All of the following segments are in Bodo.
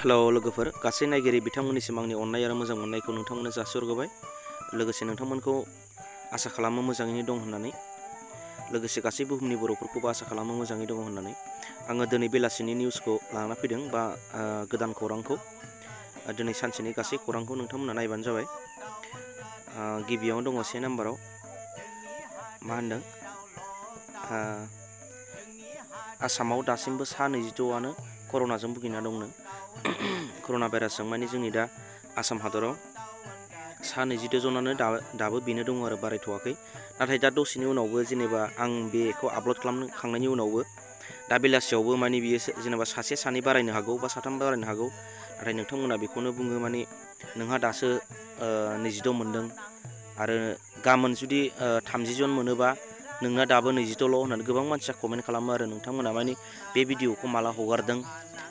हेलौ लोगोफोर गासै नायगिरि बिथांमोननिसिम आंनि अननाय आरो मोजां मोननायखौ नोंथांमोननो जासिहरग्रोबाय। लोगोसे नोंथांमोनखौ आसा खालामो मोजाङैनो दं होननानै, लोगोसे गासै बुहुमनि बर'फोरखौबो आसा खालामो मोजाङै दङ होननानै। आङो दिनै बेलासिनि निउसखौ लाना फैदों बा गोदान खौरांखौ। दिनै सानसेनि गासै खौरांखौ नोंथांमोना नायबानो जाबाय। गिबियावनो दङ से नाम्बाराव मा होनदों, आसामाव दासिमबो सा 26आनो कर'नाजों भुगिना दंनो। कर'ना भाइरासजों माने जोंनि दा आसाम हादराव सा 22 जनानो दाबो बेनो दङ आरो बारायथ'वाखै। नाथाय दा दसेनि उनावबो जेनेबा आं बेखौ आपल'ड खालामखांनायनि उनावबो दा बेलासियावबो माने बियो जेनेबा सासे सानै बारायनो हागौ बा साथाम बारायनो हागौ। नाथाय नोंथांमोना बेखौनो बुङो माने नोंहा दासो 26 मोनदों आरो गाबोन जुदि 30 जन मोनोबा नोंना दाबो 26ल' होननानै गोबां मानसिया कमेन्ट खालामो आरो नोंथांमोना माने बे भिडिअखौ माला हगारदों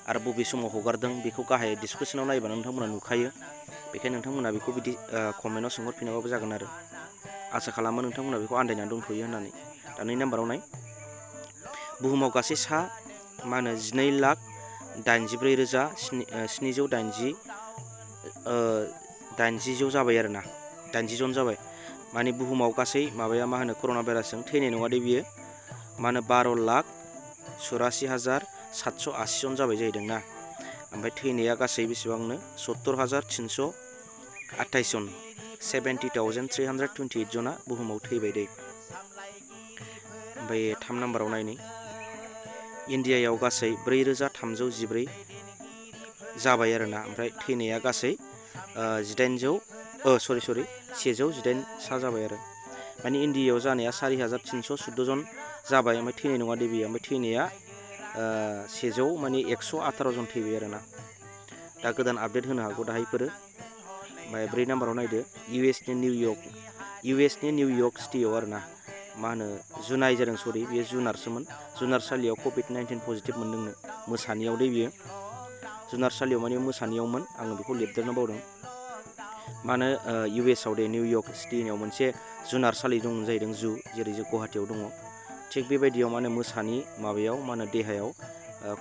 आरो बबे समाव हगारदों बेखौ गाहाय डिसक्रिपसनाव नायबानो नोंथांमोना नुखायो। बेखायनो नोंथांमोना बेखौ बिदि कमेन्टआव सोंहरफिनाबाबो जागोन आरो आसा खालामो नोंथांमोना बेखौ आन्दायनानै दंथ'यो होननानै। दा 2 नाम्बाराव नाय, बुहुमाव गासै 12,780,780 जाबाय आरोना, 80 जन जाबाय। माने बुहुमाव गासै माबाया मा होनो कर'ना भाइरासजों थैनाय नङा दे बियो, मा होनो 12,84,780 जन जाबाय जाहैदों ना। ओमफ्राय थैनाया गासै बेसेबांनो 70,328 जन, 70,328 जना बुहुमाव थैबाय दे। ओमफ्राय 3 नाम्बाराव नायनि, इण्डियायाव गासै 4,314 जाबाय आरोना। ओमफ्राय थैनाया गासै 108 सा जाबाय आरो। माने इण्डियायाव जानाया 4,314 जन जाबाय, ओमफ्राय थैनाय नङा दे बियो। ओमफ्राय थैनाया 118 जन थैबाय आरोना। दा गोदान आपडेट होनो हागौ दाहायफोरो। ओमफ्राय 4 नाम्बाराव नायदो, इउएसनि निउयर्क सिटियाव आरोना, मा होनो जुनाय जादों, सरि बेयो जुनारसोमोन। जुनारसालियाव कभिड-19 पजिटिभ मोनदोंनो, मोसानियाव दे बियो। जुनारसालियाव माने मोसानियावमोन, आङो बेखौ लिरदेरनो बावदों। मानो इउएसआव दे निउयर्क सिटिनियाव मोनसे जुनारसालि दं जाहैदों, जु, जेरै जों गुवाहाटियाव दङ। थिग बेबायदियाव माने मोसानि माबायाव मा होनो देहायाव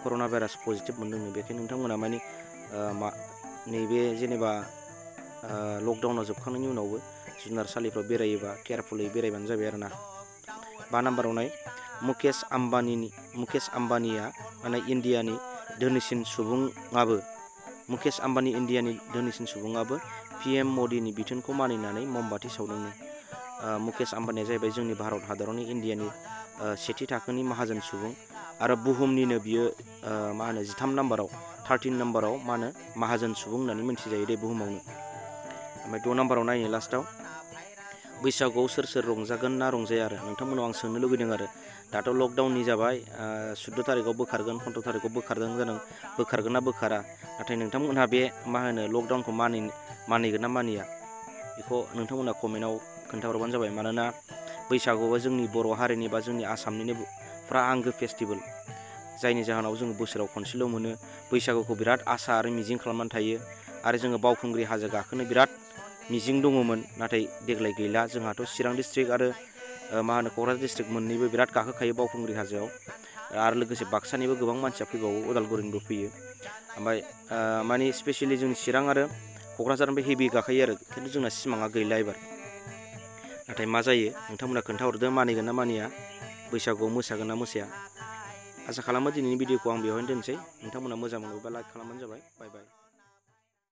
कर'ना भाइरास पजिटिभ मोनदोंनो। बेखायनो नोंथांमोना माने नैबे जेनेबा लकडाउनाव जोबखांनायनि उनावबो जुनारसालिफ्राव बेरायोबा केयारफुलै बेरायबानो जाबाय आरोना। 5 नाम्बाराव नाय, मुकेश आम्बानिया माने इण्डियानि धोनिसिन सुबुङाबो PM मदिनि बिथोनखौ मानिनानै ममबाति सावदोंनो। मुकेश आम्बानिया जाहैबाय जोंनि भारत हादरावनि इण्डियानि सेथि थाखोनि माहाजोन सुबुं आरो बुहुमनिनो बियो मा होनो 13 नाम्बाराव मा होनो माहाजोन सुबुं होननानै मिथिजायो दे बुहुमावनो। ओमफ्राय 6 नाम्बाराव नायनो लास्टआव, बैसागुआव सोर सोर रंजागोन ना रंजाया आरो नोंथांमोनाव आं सोंनो लुगैदों आरो। दाथ' लकडाउननि जाबाय, 14 थारिखआव बोखारगोन, 15 थारिखआव बोखारगोन ना बोखारा। नाथाय नोंथांमोनहा बे मा होनो लकडाउनखौ मानिगोन ना मानिया बेखौ नोंथांमोना कमेन्टआव खोन्थाहरबानो जाबाय। मानोना बैसागुआ जोंनि बर' हारिनि बा जोंनि आसामनिनो फुरा आंगो फेस्टिभेल, जायनि जाहोनाव जोङो बोसोराव खनसेल' मोनो। बैसागुखौ बिराद आसा आरो मिजिं खालामनानै थायो आरो जोङो बावखुंग्रि हाजो गाखोनो बिराद मिजिं दङमोन, नाथाय देग्लाय गैला। जोंहाथ' चिरां डिस्ट्रिक्ट आरो मा होनो क'क्राझार डिस्ट्रिक्ट मोननैबो बिराद गाखोखायो बावखुंग्रि हाजोआव, आरो लोगोसे बाक्सानिबो गोबां मानसिया फैबावो, उदालगुरिनिबो फैयो। ओमफ्राय माने स्पेसियेलि जों चिरां आरो क'क्राझारनिफ्राय हेभि गाखोयो आरो, खिन्थु जोंना सिमाङा गैला एबार। नाथाय मा जायो नोंथांमोना खोन्थाहरदो, मानिगोन ना मानिया, बैसागुआव मोसागोन ना मोसाया। आसा खालामो दिनैनि भिडिअखौ आं बेवहायनो दोनसै। नोंथांमोना मोजां मोनोबा लाइक खालामबानो जाबाय। बाय बाय।